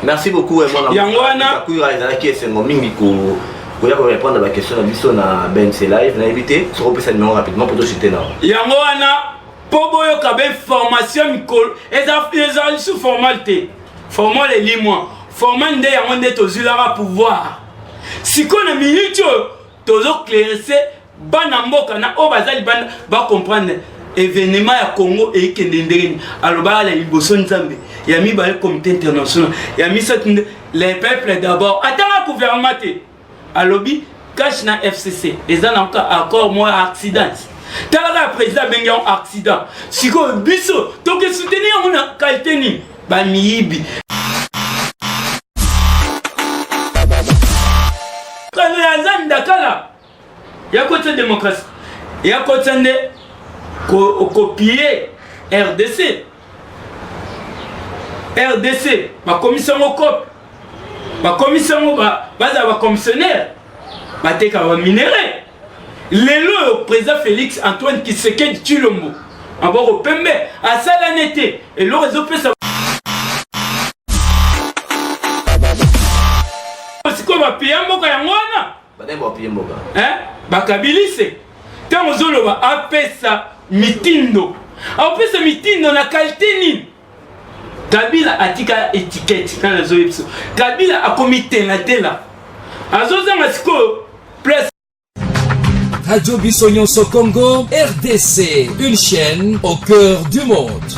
Merci beaucoup. Pour répondre à la question de BNC Live, on a invité sur le numéro rapidement pour tout chuter là. Pour formation, ils sont formalité. Formal et lis-moi. Formal de yamande tozulara pouvoir. Si qu'on a minute, toujours clairissé, banamboka na obazali ban ba comprendre événement à Congo et Kendendeni. Alors bah la liboson nzambe. Yami ba le comité international. Yami ça les peuples d'abord. Attends la gouvernement. Alobi cache na FCC. Les gens encore accord moi accident. Tala président bengi en accident. Si ko biso to que soutenir on a qualité ni ba miibi. Quand la zone dakala ya côté démocratie. Ya côté de copier RDC. RDC, ma commission au COP. Ma commission ba commissionnaire. Ba teka ba minéré. Le président Félix Antoine Tshisekedi Tshilombo. En bord au Pembe, à Salanete. Et le réseau peut savoir. C'est quoi ma piyamboka yangwana? Hein? Bakabilise. Tant ozolo ba apesa mitindo. Apesa mitindo na qualité ni. Kabila atika étiquette quand les autres. Kabila a comité la tela. Azoza masiko plus. Radio Bissonioso Congo, RDC, une chaîne au cœur du monde.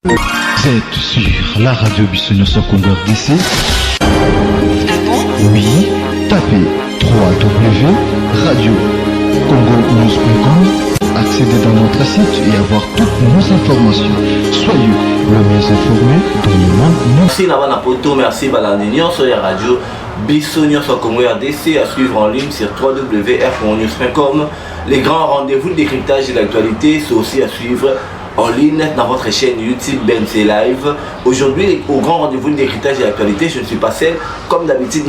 Vous êtes sur la radio Bissonioso Congo RDC. Oui, tapez www.radiocongonews.com, accédez dans notre site et avoir toutes nos informations. Soyez le mieux informés dans le monde. Merci Navana Poto, merci Balandinion sur la radio Bissonioso Congo RDC, à suivre en ligne sur www.radiocongonews.com. Les grands rendez-vous de décryptage de l'actualité sont aussi à suivre en ligne dans votre chaîne YouTube BNC Live. Aujourd'hui, au grand rendez-vous de décryptage de l'actualité, je ne suis pas seul. Comme d'habitude,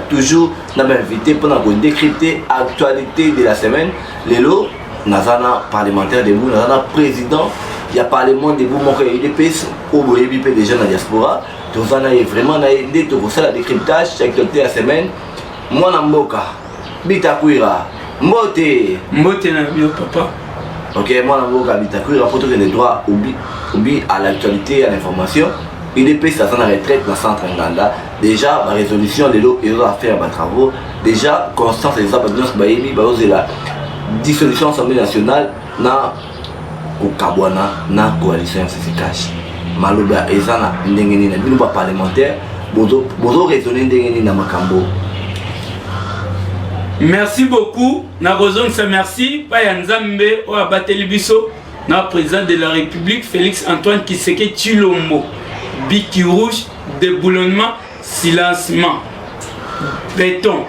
toujours invité pendant que décrypter l'actualité de la semaine. Lélo, Nazana parlementaire de vous, Nazana président, il y a parlement de vous, mon frère IDPS, au BIP des jeunes à diaspora. Nazana est vraiment aidé pour ça, le décryptage de l'actualité de la semaine. Moi, Namboka, Bitakuira, Mbote. Mbote na bio papa. Ok, moi, Namboka, Bitakuira, photo des droits à l'actualité, à l'information. IDP, ça s'en retraite dans le centre Nganda. Déjà, la résolution de l'eau et les affaires, les travaux. Déjà, Constance et les abandons, la dissolution de l'Assemblée nationale, na Kabwana, na coalition FCC. Maloba, Ezana, Ndengeni, na bilouba parlementaire, bozo raisonner Ndengeni na Makambo. Merci beaucoup. Na raison ça merci. Paya Nzambe, o abateli biso, na président de la République, Félix Antoine Tshisekedi Tshilombo. Biki rouge, déboulonnement, silencement, béton.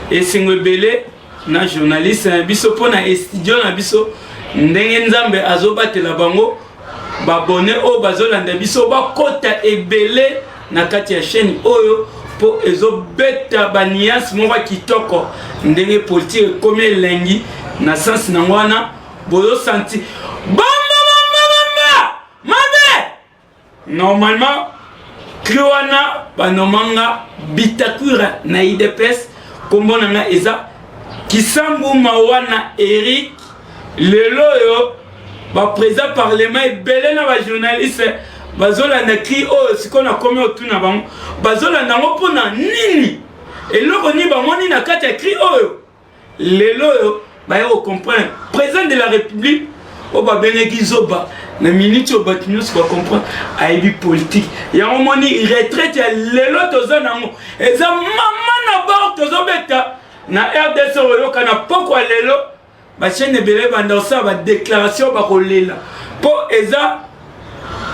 Et c'est un belé, na journaliste, na biso, pour na studio, na biso, ndenge nzambe azobate la bango, babone o bazolanda biso, ba kota e belé, na kati ya chaîne oyo, pour ezobeta banias, mwa kitoko, ndenge politique, comme lengi, na sens na wana, bozo senti, normalement, Kriwana, Banomanga, Bitakura, na IDPS, Kombonanga Eza, Kisambu Mawana Eric, Leloyo, président parlement et Belena, journaliste, Bazola na cri, oh, c'est qu'on a commis au Tunabang, Bazola na mopona nini, et l'autre ni bamoni na kata cri, oh, Leloyo, on comprend, président de la République, oh, Benegizoba. Na minute au bâtiment se va comprendre aibi politique ya omoni retraite ya lelo toza nango eza mama na bord tozo beta na RDC oyo kana pokwa lelo ba chaîne belé banda ça ba déclaration ba kolela po eza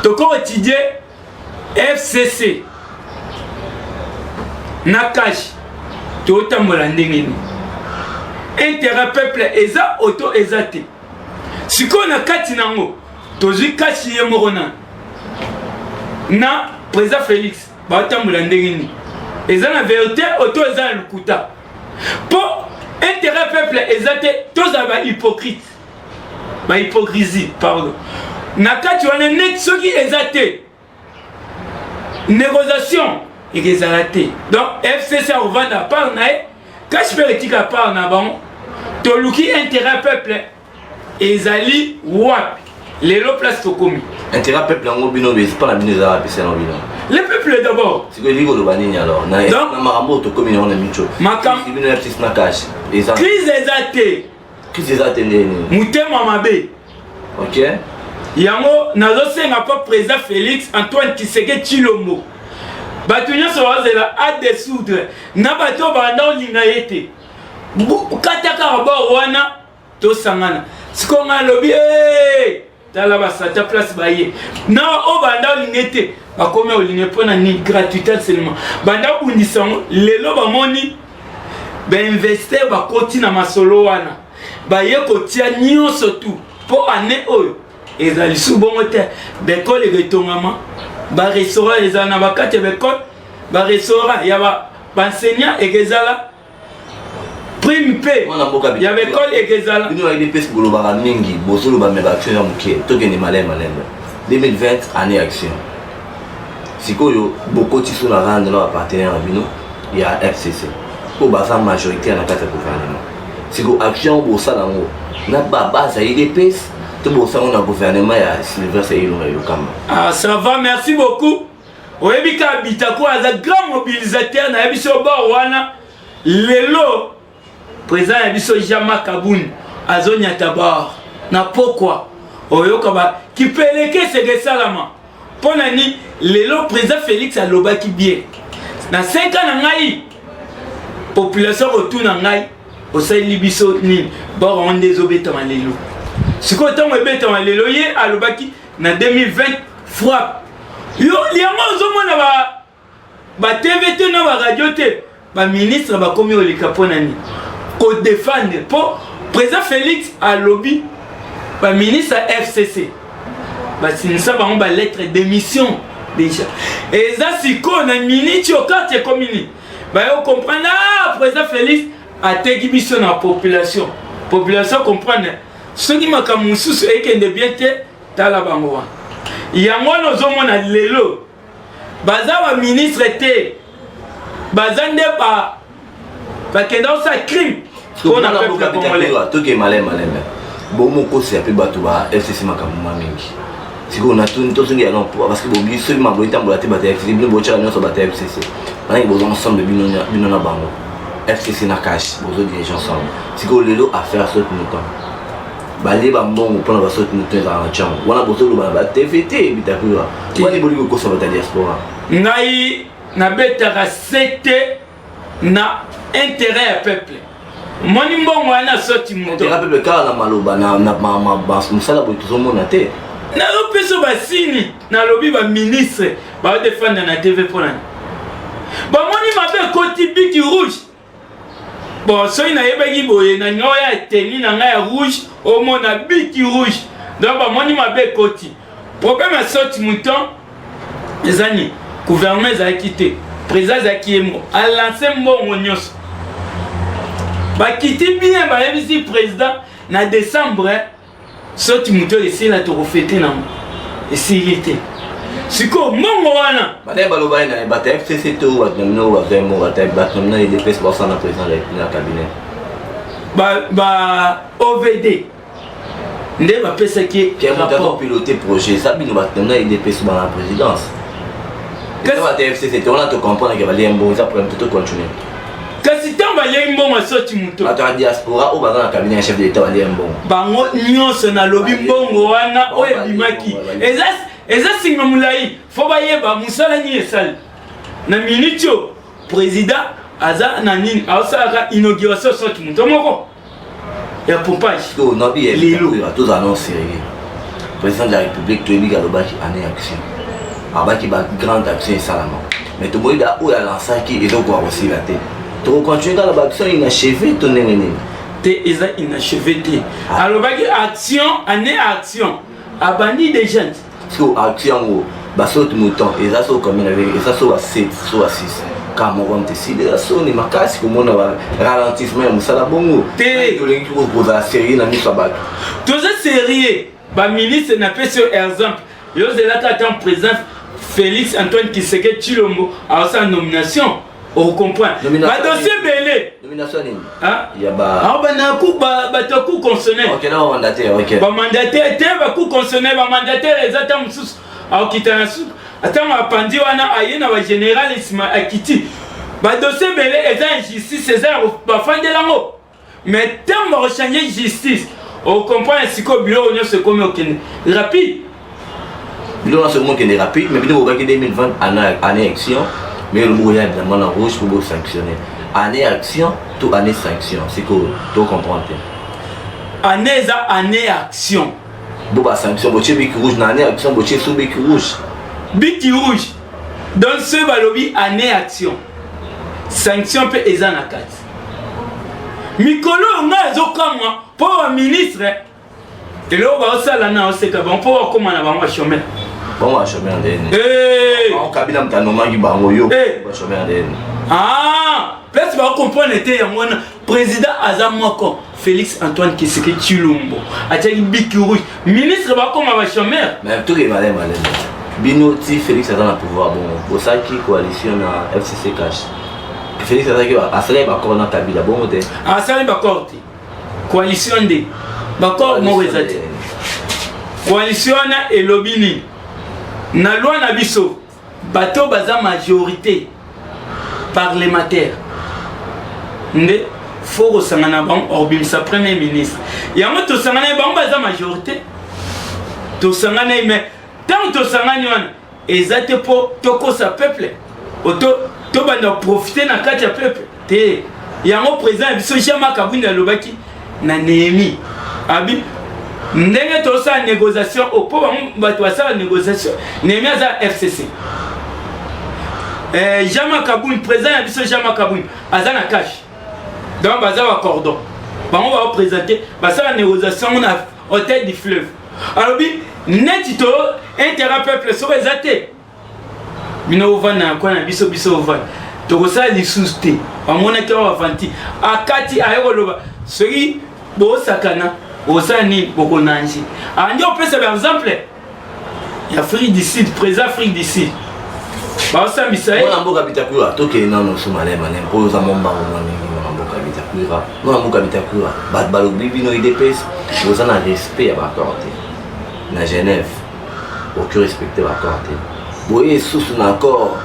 toko étudier FCC na cash to tambola ndengeni intérêt peuple eza auto ezate siko na kati nango Tozi kachi morona na président Félix batambola ndengeni eza na vérité auto eza lukuta po intérêt peuple ezate toza ba hypocrite ba hypocrisie pardon na kati wana net soki ezate négociation ezalate donc FCC a revendre à part na cash politique à part na bon toluki intérêt peuple ezali wapi lelo place tokomi intérêt peuple en bino c'est pas la bino za pesa na bino le peuple d'abord c'est que ligo lo banini alors na marambo to komi na micho makam bino ya petite na cash crise ezate ndeni mutema mabe OK yango nazosenga pa président Félix Antoine Tshisekedi Tshilombo bato nyonso bazela a desoudre na bato banda olinga yete kataka ba wana tosangana sikonga lobi tala basata place baye na o banda olinga yete bakome olinga pona ni gratuité seulement banda unisango lelo bamoni ba investir bakoti na masolo wana baye kotia nyonso tu po ane oyo ezali subongo te bekole betongama ba restaurant ezana bakate bekole ba restaurant ya ba enseignant egezala prime pay ya bekole egezala bino ya DPS bolobaka mingi bosolo ba meba action ya muke tokende malema 2020 année action sikoyo bokoti so na rendre na partenaire bino ya FCC po baza majoritaire na kati ya gouvernement siko action bosala ngo na base ya DPS to bosala na gouvernement ya Sylvestre Ilunga Yokama. Ah ça va, merci beaucoup. Oyebika Bitako aza grand mobilisateur na biso ba wana lelo président ya biso Jama Kaboun azonya tabar na pourquoi oyoka ba kipeleke sege salama pona ni lelo président Félix alobaki bien na 5 ans na ngai population retourna ngai osali biso ni ba on désobéta lelo siko tango ebeta lelo ye alobaki na 2020 frappe yo liamo zomona ba TVT na ba radio te ba ministre ba komi olika pona ni ko défendre pour président Félix a lobby ba ministre FCC ba sinisa ba on ba lettre d'émission déjà et ça siko na minute au quartier commune ba yo comprendre président Félix a tegi biso na population comprendre ce qui m'a comme sous et que de bien te tala bango yango nozomona lelo baza ba ministre te bazande ba kenda sa crime on a pas capitalisé to ke malema bon moko c'est peu bato ba FCC makamuma mingi siko na to singi alors parce que bobi seulement bo itambola te bata FCC bino bocha na so bata FCC bana bo ensemble bino na bango FCC na cash bozo dirigeants ensemble siko lelo affaire saute mouton bali ba mbongo pona ba saute mouton za cham wana bozo lo ba TVT bitakura wani boli ko so bata diaspora ngai na betaka sete na intérêt à peuple moni mbongo wana soti mouton intérêt peuple car na maloba na musala bo tozomona te na lopeso basini na lobi ba ministre ba défendre na TV pona ba moni mabe koti biki rouge bon so ina yebeki boye na ngoya teni na ngaya rouge au mona biki rouge donc ba moni mabe koti problème soti mouton ezani gouvernement a quitté président a kiemo a lancé mbongo nyos ba quitté bien ba yebisi président na décembre soti mouton ici la to refêter na ici il était siko mongo wana bataille baloba na bataille FCC to wa no wa vraiment bataille batna na il pèse pour ça na président la cabinet ba OVD nde ba pesa ki rapport piloter projet ça bino batna na il pèse dans la présidence que ça FCC to on a to comprendre que va aller bon ça pour tout continuer kasi tamba lembo masoti muto ata diaspora o bazana cabinet chef d'état va aller bon bango nyonso na lobi mbongo wana o ebimaki eza singa mulai fo bayeba musala ni esal na minutio président aza na nini aosaka inauguration soti muto moko ya pompage to no bi lelo tous annonces président de la république to ebiga lobaki année action abaki ba grande action salama mais to boida o ya lancaki et donc aussi la tête to continuer dans l'action inachevée to nene te eza inachevé te alobaki action année action abandi des gens so action ba saute mouton et ça so comme avec et ça so à 7 so à 6 Cameroun décidé à sonner ma casse comme on a ralentissement musala bongo Té tolingi koza série na miso bato toza série ba ministre na pese exemple yo zelaka tant président Félix Antoine Tshisekedi Tshilombo a sa nomination on comprend ba dossier belé nomination nini hein ya ba ah ba na ku ba to ku constitutionnel OK là mandataire OK ba mandataire te ba ku constitutionnel ba mandataire ezata mususu a kitana su attends apandi wana ayena ba général isma akiti ba dossier belé eza injustice eza ba fandelango mais tant ba changer justice on comprend ainsi que bureau on se comme aucun rapide bureau ce monde qui est rapide mais vidéo qui 2020 année action mais le mot est évidemment en rouge pour sanctionner année action tout année sanction c'est que tu comprends année action bon bah sanction boche bic rouge na année action boche sous bic rouge dans ce balobi année action sanction peut eza na kati mikolo nga ezokamwa pour un ministre et là on va osala na oseka bon pour comment na bango chômeur bon va chômeur ndeni on kabila mtanomangi bango yo ba chômeur ndeni ah peut-être va comprendre était ya mwana président azamoko Félix Antoine Tshisekedi Tshilombo ataki biki rouge ministre ba comme ba chômeur mais tout est malin binoti Félix a dans le pouvoir bon pour ça qui coalition na FCC cash Félix a fait d'accord dans Kabila bon côté a fait d'accord coalition de d'accord mo rezate coalition na elobini na loi na biso bato baza majorité parlementaire nde faut sangana bon orbimisa premier ministre yango to sangana bon baza majorité to sangana mais tant to sangani wana ezate po toko sa peuple auto to banda profiter na kati ya peuple te yango président biso Jama Kabunda lobaki na Néhémie abi ndenge to sa négociation au po bato sa négociation Néhémie za FCC Jama Kabunda président biso Jama Kabunda azana cash donc baza wa cordon bango va présenter basa la négociation na hôtel du fleuve alors bi netito intérêt peuple so ezate bino vana kwa na biso vana to ça lisuste amona ke wa vanti akati ayoloba soki bo sakana osani bokonanji andi opesa par exemple ya Afrique du Sud président Afrique du Sud ba osambisa on amboka bitakura toke nano somale manem ko za momba ngoni amboka bitakura no amboka bitakura bat balobi bino IDPS ozana respect ya bakorte na Genève aucun respecté bakorte boye sous na accord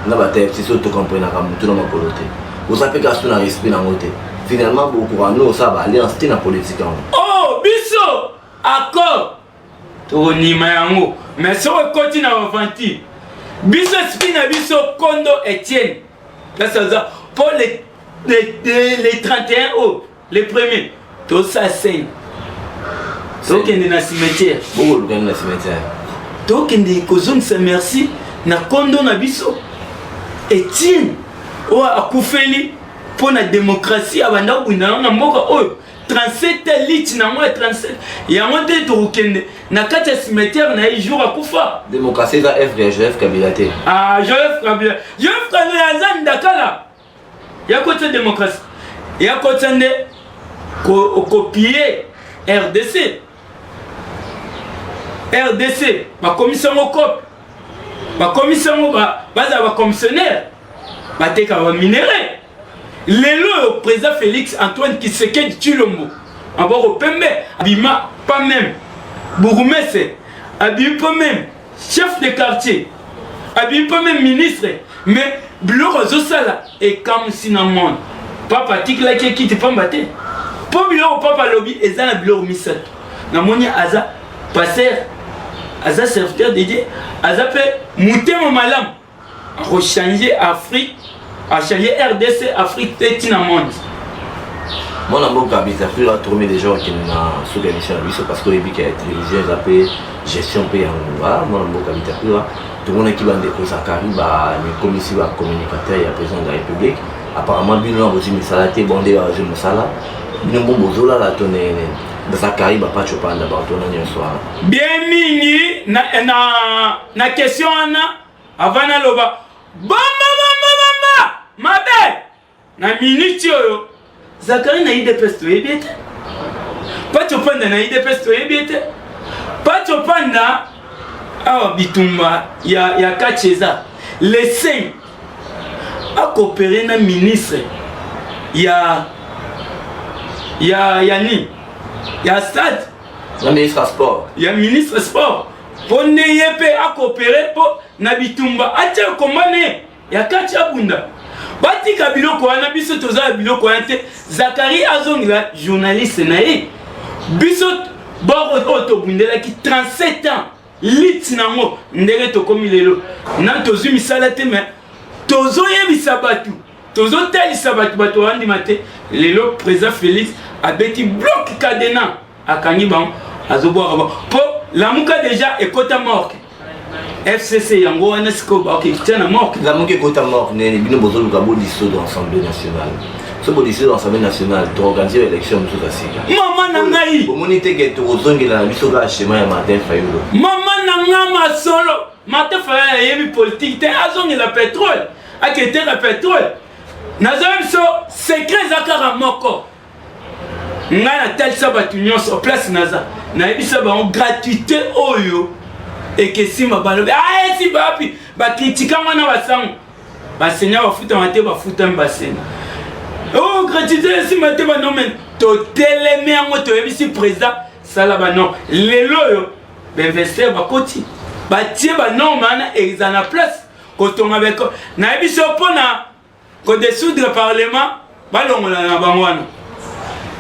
na bataille si so to comprendre na mutu na makolote vous savez que ça na respect na ngote finalement beaucoup no ça va alliance na politique oh biso accord to ni mayango mais so koti na vanti biso spina biso Kondo Etienne là ça pour les 31 août les premiers tout ça c'est donc il y a un cimetière beaucoup de gens dans cimetière donc il y a une chose merci na Kondo na biso Etienne o akufeli pour la démocratie abanda bunda na mboka oyo 37 litres na moi 37 ya monte to kende na kati ya cimetière na jour akufa démocratie za FGF Kabila te ah Joseph Kabila azan dakala ya côté démocratie ya côté nde copier RDC ba commission au COP ba commission ba commissionnaire ba teka ba minéraux le président Félix Antoine Tshisekedi Tshilombo abord au Pembe abima pas même bourgmestre abima pas même chef de quartier abima pas même ministre mais bureau zosala et comme cinnamon papa tikla qui quitte pas mbaté pour bureau papa lobby ezana bureau misat na moni aza passer aza serviteur de Dieu aza pe mutema malam a changer Afrique a changer RDC Afrique et dans le monde. Moi je suis habité à trouver des gens qui sont sous l'émission parce que les télévision ils appellent gestion payée en moi je suis habité tout le monde qui va découvrir ça les commissions de communicateurs et le président de la République apparemment bien là aussi misala te bondé à jeune misala bien bon bozola la tonne dans sa carrière pas choper d'abord ton année soir bien mingi na question ana avant na loba bamba mabe na minute oyo Zakari na IDPS toyebi te Pacho Panda na IDPS toyebi te Pacho Panda awa bitumba ya Kacheza les 5 a coopéré na ministre ya stade le ministre sport. Il y a ministre sport. Pour n'ayez à coopérer pour Nabitumba. Atia commandé. Il y a 4 bunda. Bati Kabilo Kouana, Bissot Toza Bilo Kouante, Zakari Azong, la journaliste naïe. Bissot Boro Otobundela qui 37 ans. Lit Nango, Ndere Tokomilelo. Nantozu Misalate, mais Tozo Yebisabatu. Tozo Tali Sabatu Bato Andi Mate. Lelo président Félix a bêti bloc Kadena à Kanibang. Pour la mouka déjà est côté mort. FCC yango anasko ba ok tena mort. La mouka est côté mort né bino bozo lukabo disso de l'Assemblée nationale. Ce beau disso de l'Assemblée nationale pour organiser l'élection de Sika. Maman nangai. Communauté que to zongela na biso ga schéma ya Martin Fayulu. Maman nanga solo. Martin Fayulu yebi politique te azongela pétrole. Akete la pétrole. Nazamso secret zakara moko. Ngana tel sabatu nyonso place naza. Na ebisa ba en gratuité oyo et que si ma balobe ah si bapi ba critica mwana basango ba senya ba futa mate ba futa mbasena oh gratuité si mate ba non men to teleme yango to ebisi président sala ba non lelo yo ben investir ba koti ba tie ba non mana exana place ko tonga avec na ebiso pona ko dissoudre parlement ba longola na bangwana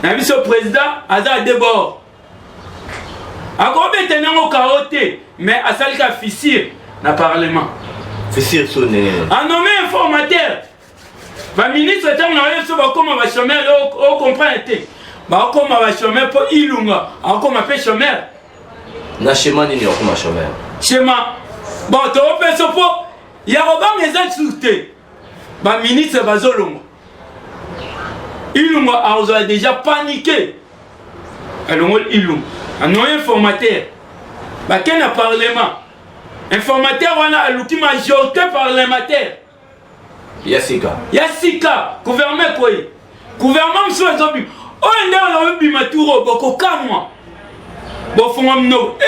na biso président aza débord akobe tenango kaote mais asalika fissure na parlement fissure sonné a nommé informateur ba ministre tant na yeso ba koma ba chômeur o comprendre te ba koma ba chômeur po ilunga akoma pe chômeur na schéma ni okoma chômeur schéma bon to peso po ya robang eza souté ba ministre bazolongo ilunga a déjà paniqué alors ilunga un informateur bah quel a parlement informateur on a l'outil majorité parlementaire Yassika gouvernement quoi gouvernement monsieur Zobi oh on a eu bimaturo boko kamwa bon fond no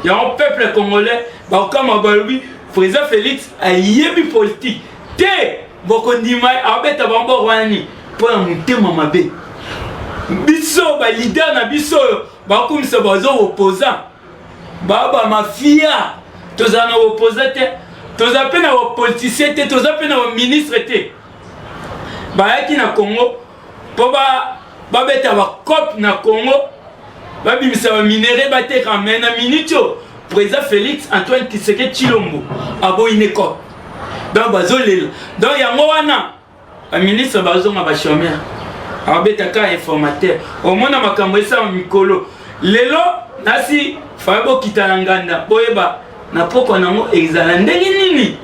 il y a un peuple congolais bah comme balobi président Félix a yebi politique te boko ndima abeta bambo wani pour monter mamabe biso ba leader na biso ba kumisa bazo opposant baba mafia toza na opposant te toza pe na politicien te toza pe na ministre te ba yaki na Congo po ba beta ba cop na Congo ba bimisa ba minéré ba te ramena minito président Félix Antoine Tshisekedi Tshilombo abo ineko donc bazolela donc yango wana ba ministre bazo nga ba chômeur abetaka informateur au mona makambo esa mikolo lelo nasi fabo kitalanganda boyeba na poko nango exala ndenge nini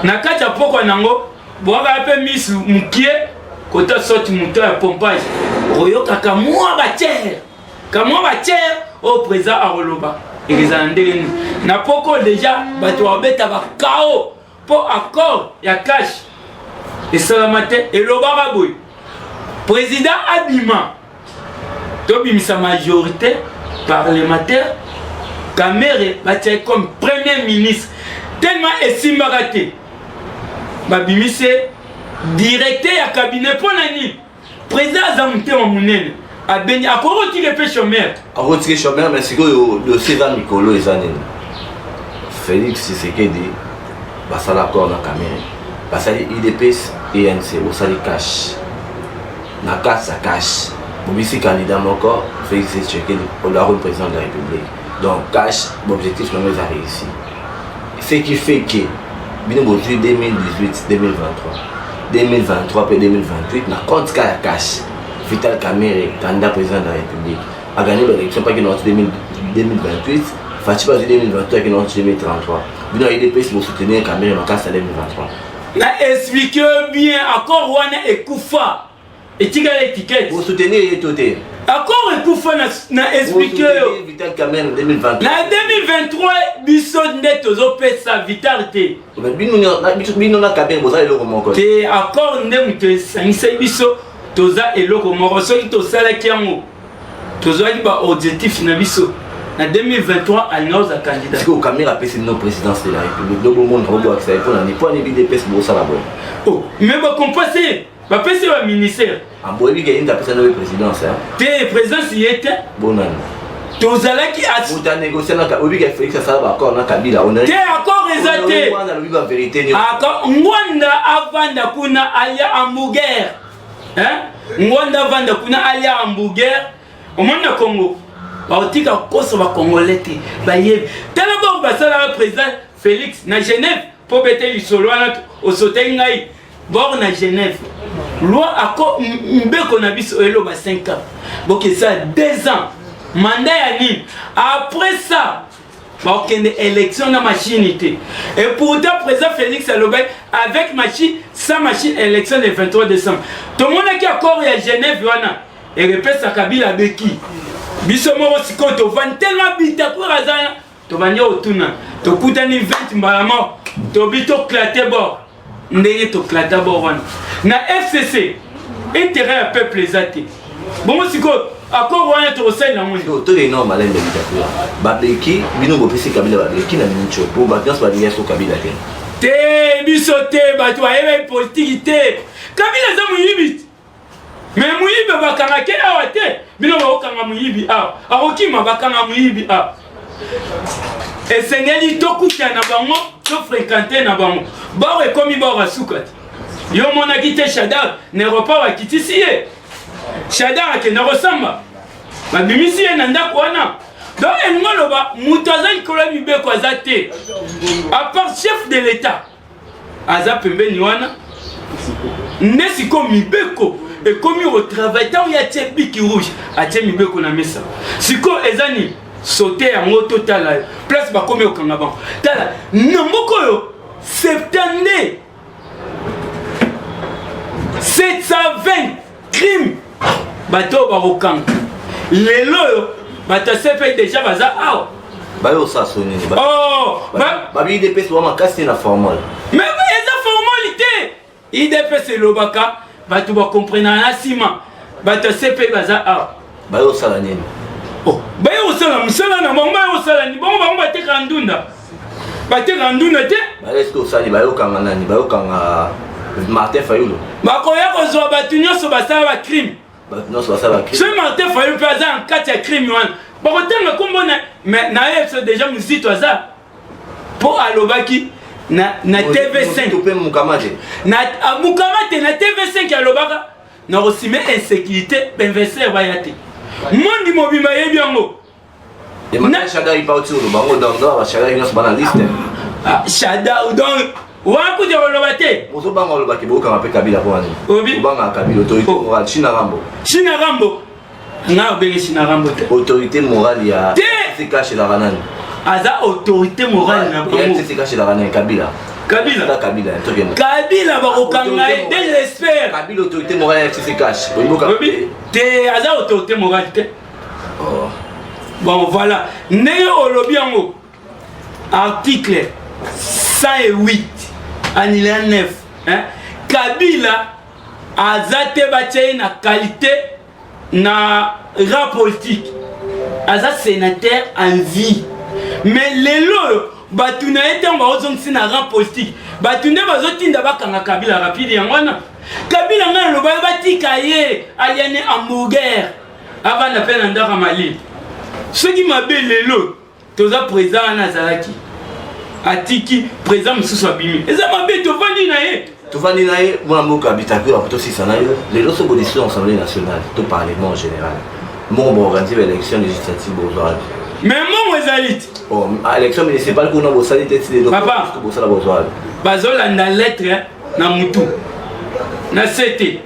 na kati ya poko nango boaka pe misu mukie kota sorti muto ya pompage royoka kamwa bacher au président aroloba exala ndenge nini na poko déjà bato abeta ba kao po accord ya cash et salamate et lobara boy président Abima Tobi sa majorité parlementaire Kamere batia comme premier ministre tellement esimbarate babimise directeur ya cabinet pour nani président Zamute Mamunene abeni akoroti le pe chômeur mais c'est que le César Mikolo ezanene Félix Tshisekedi basala accord na Kamere basali IDPS ENC osali cash na kasa cash bobisi candidat moko Félix Tshisekedi pour le président de la République donc cash l'objectif même est réussi ce qui fait que bino bozui 2018 2023 puis 2028 na compte cash Vital Kamerhe candidat président de la République a gagné l'élection pas que dans 2028 Fatiba 2023 que dans 2033 bino IDPS pour soutenir Kamerhe na kasa 2023 na explique bien encore wana ekufa et tu as l'étiquette. Vous soutenez les totés. Accord et coup na expliquer Vital Kamerhe en 2023. Na 2023 biso ndeto opesa vitalité. Mais bino na Kamerhe boza eloko moko. Te accord ndemu te sangisa biso toza eloko moko soki tosala kiango. Tozali ba objectif na biso. Na 2023 alinoza candidat. Est-ce que Kamerhe a passé nos présidence de la République? Le bon monde robot accès pour la nipo ni BDPS boza la bonne. Oh, mais ba compenser. Ba passer au ministère. En boyebi gagne ta personne de présidence hein. Te présidence y était. Bon an. Tozalaki as. Vous t'as négocié na oyebi ga Félix ça va encore na Kabila on est. Te accord exacté. On a la vérité ni. Accord Ngwanda avanda kuna alia hamburger. Hein? Ngwanda avanda kuna alia hamburger. Au monde na Congo. Baotika koso ba congolais te. Ba yebi. Tala ba basala président Félix na Genève pour bêter le solo au sauté ngai. Bord na Genève. Loi accord mbeko na biso elo ba 5 ans. Donc ça 2 ans. Mandat ya nini? Après ça, ba okende élection na machinité. Et pourtant président Félix Alobay avec machine sans machine élection le 23 décembre. Tout le monde qui accord ya Genève wana et répète sa Kabila beki. Biso moko siko to van tellement bita pour azana. To vanya otuna. To kutani 20 mbalama. To bito claté bord. Ndenge to claté bord wana. Na FCC intérêt à peuple ezati. Bon siko accord wana to osai na moni. To les normes malin de dictature. Ba beki bino bo pesi Kabila ba beki na mincho pour ba bien so ba so Kabila ken. Te biso te ba to ayeba politique te. Kabila za muyibi. Mais muyibi bakanga ke awate. Bino ba okanga muyibi a. Arokima bakanga muyibi a. Et Seigneur to kuta na bango to fréquenter na bango. Ba rekomi ba rasukati. Yo mona kite Shadar ne repas wa kitisiye. Shadar ke na resamba. Ba bimisiye na ndako wana. Donc engolo ba mutaza ikolo mibeko azate. À part chef de l'état. Aza pembeni wana. Nesiko mibeko et comme au travail tant il y a tebiki rouge a mibeko na mesa. Siko ezani sauter en auto tala place ba comme au kangaban. Tala nomboko yo 70 720 crimes bato barokang lelo bato sepe déjà baza ah Bayo ça sonné. oh ba BDPS wa makasi na formal. mais eza formalité IDPS lobaka bato ba comprendre na sima bato sepe baza ah Bayo ça la nini. oh bayo sala musala na bango bayo sala ni bango bateka ndunda bateka ndunda te Ba est-ce que ça ni bayo kanga nani bayo kanga Martin Fayulu. bakoya kozwa bato nyonso basala ba crime. Non, c'est ça la crise. Ce Martin Fayulu peut avoir un cas de crime. Bakotenga kombo mais na yebso déjà musito aza pour alobaki na TV5 topé mukamate. Na mukamate na TV5 alobaka na osime insécurité investir bayate. Mondi mobima yebi yango. Et maintenant Shada il parti au bango dans Shada il est dans liste. Ah Shada donc waku de olobate. Ozo bango olobaki boka mape Kabila kwa nini? Obi banga Kabila autorité morale China Rambo. China Rambo. Na obeli China Rambo te. Autorité morale ya c'est caché la ranane. Aza autorité morale na bango. C'est caché la ranane Kabila. Kabila Kabila Kabila bakokanga dès l'espère. Kabila autorité morale c'est caché. Obi te aza autorité morale te. Oh. Bon voilà, Neye Olobiango, article 108, alinéa 9, hein? Kabila azate bache na qualité na rap politique, aza sénateur en vie, mais lelo batuna ete on va ozongisi na rap politique, batunde bazotinda bakanga Kabila rapide yangwana, Kabila ngana loba batika ye aliane hamburger, avant d'appel en ndara Mali. Ce qui m'a bien lelo, toza président Nazaraki, atiki président Moussou Abimi. Et ça m'a bien tout vendu naïe. Tout vendu naïe, moi mon habitat que la si ça naïe. Les autres sont décidés l'Assemblée nationale, tout parlement en général. Moi on va organiser l'élection législative au Zoal. Mais moi Zalit. Oh, l'élection municipale qu'on a au Zoal, c'est papa. Bazol a une lettre na mutu, na CT.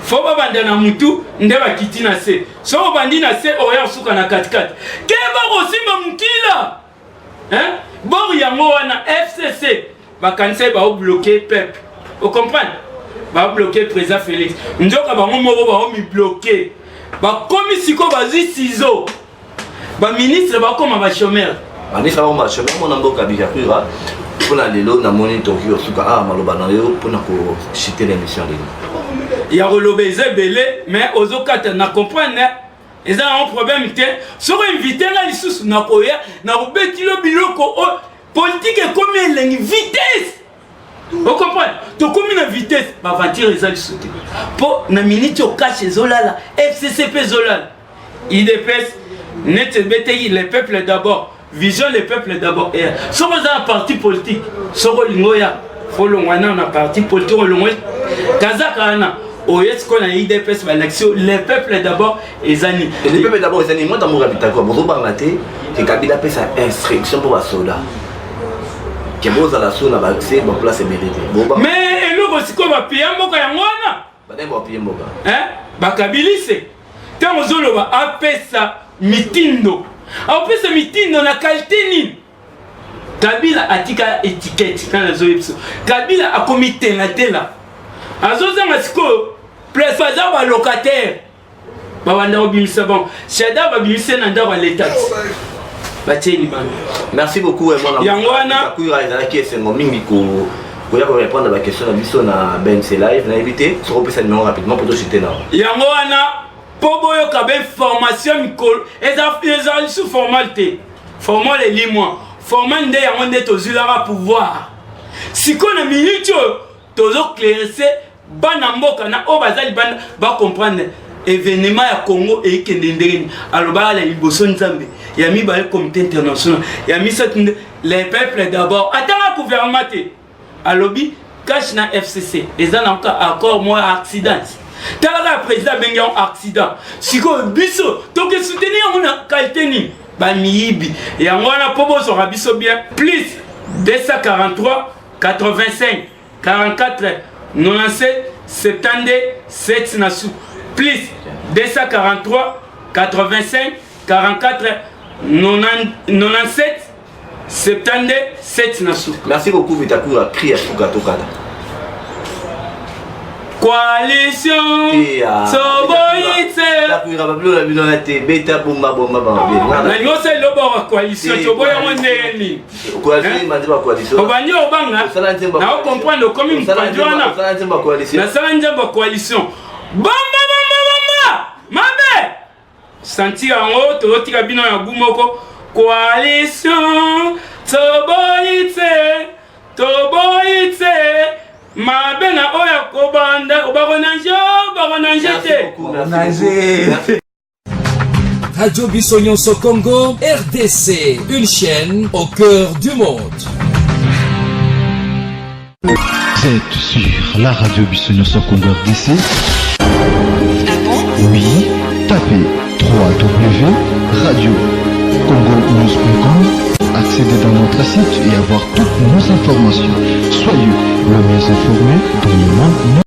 Faut pas bande na mutu ndeba kiti na se so bandi na se oya suka na 4-4 keba kosimba mukila hein bor yango wana FCC ba kanse ba bloquer peuple vous comprenez va bloquer le président Félix. Njoka ba moko ba mi bloquer. Ba komi siko ba zi ciseaux. Ba ministre ba koma ba chômeur. Ministre ba koma chômeur mon amboka Bitakwira. Pour la lelo na moni Tokyo suka maloba na yo pour na ko chiter l'émission lelo. Ya relobé belé mais ozokata na comprendre. Ils ont un problème. Si on invite là, ils sont na koya, na robeti lo biloko politique est comme une vitesse. Vous comprenez? Tu comme une vitesse, ma voiture ils ont sauté. Pour na minute au cache zolala, FCCP zolala. IDPS net BTI les peuples d'abord, vision les peuples d'abord. Si on a un parti politique, si on lingoya, faut l'ongwana un parti politique, on l'ongwa Kazakana. Est-ce qu'on a IDPS l'élection, les peuples d'abord et Zani. Les peuples d'abord et Zani, moi dans mon habitat, bonjour Bamaté, que Kabila fait sa instruction pour la soda. Que vous à la soda va accès, bon place est méritée. Mais nous aussi comme payer moka yangwana. Badem va payer moka. Hein? Bakabilise. Tant aux autres va appeler ça mitindo. Appeler ça mitindo na qualité ni. Kabila atika étiquette quand les autres. Kabila a comité na tela. Azoza masiko. Plus faisant un locataire. Merci beaucoup. Pour répondre à la question de la BNC Live, on a évité de repasser le numéro rapidement pour te citer là. Yangoana, pour une formation, ils sont formalité. Formal et lis-moi. Formal de Yangonde Tozulara pouvoir. Si qu'on a minute, Tozo clairissé. Banamboka na obazali bana ba comprendre événement ya Congo et Kendendeni aloba la liboso nzambe ya mi ba comité international ya mi les peuples d'abord attends gouvernement alobi cash na FCC les ans encore accord moi accident tala président benga accident siko biso donc soutenir on qualité ni ba miibi ya ngona pobo so rabiso bien plus 243 85 44 97 72 7 nassou plus 243 85 44 97 72 7 nassou. Merci beaucoup Bitakwira cri à Tukatokada. Coalition Soboyitse la kuira bablo la bidonate beta bomba bomba bomba na nyose lobo coalition Soboya mondeni coalition mandiba coalition obanyo obanga na comprendre comme une pandwana na salanja ba coalition bomba bomba bomba mabe senti ango to tika bino ya gumoko coalition Soboyitse Mabena oya kobanda baronanje te. Radio Bissonyoso Congo, RDC, une chaîne au cœur du monde. Vous êtes sur la radio Bissonyoso Congo RDC. Oui, tapez www.radiocongonews.com. Accéder dans notre site et avoir toutes nos informations. Soyez le mieux informé dans le monde.